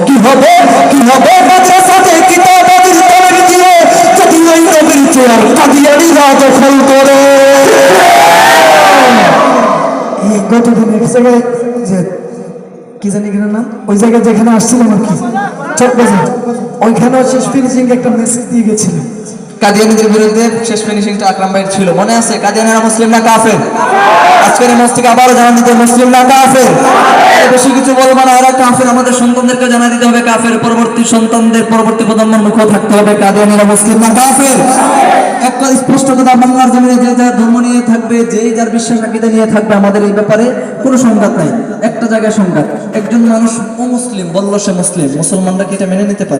কি হবে কি হবে মাদ্রাসাতে কিতাবাদির তলে দিয়ে যদি ওই নবীর চেয়ার কাদিয়ানীরা দখল করে। গতদিন এক জায়গায় যে কি জানি কিনা নাম, ওই জায়গায় যেখানে আসছিলাম আর কি চকবাজার, ওইখানেও শেষ ফিনিশিং একটা মেসেজ দিয়ে গেছিল। কাদিয়ানীদের বিরুদ্ধে শেষ ফিনিশিংটা আকরাম ভাইয়ের ছিল, মনে আছে? কাদিয়ানীরা মুসলিম না কাফের? আজকের এই মঞ্চ থেকে আবারও জানান দিতে, মুসলিম না কাফের? বেশি কিছু বলবো না, এরা কাফের। আমাদের সন্তানদেরকে জানা দিতে হবে কাফের, পরবর্তী সন্তানদের, পরবর্তী প্রজন্মের মুখ থাকতে হবে কাদিয়ানীরা মুসলিম না কাফের। একটা স্পষ্ট কথা, বাংলার জমিনে যে যার ধর্ম নিয়ে থাকবে, যেই যার বিশ্বাস আকীদা নিয়ে থাকবে, আমাদের এই ব্যাপারে কোনো সংঘাত নাই। একটা জায়গায় সংঘাত, একজন মানুষ অমুসলিম বলল সে মুসলিম, মুসলমানরা কি এটা মেনে নিতে পারে?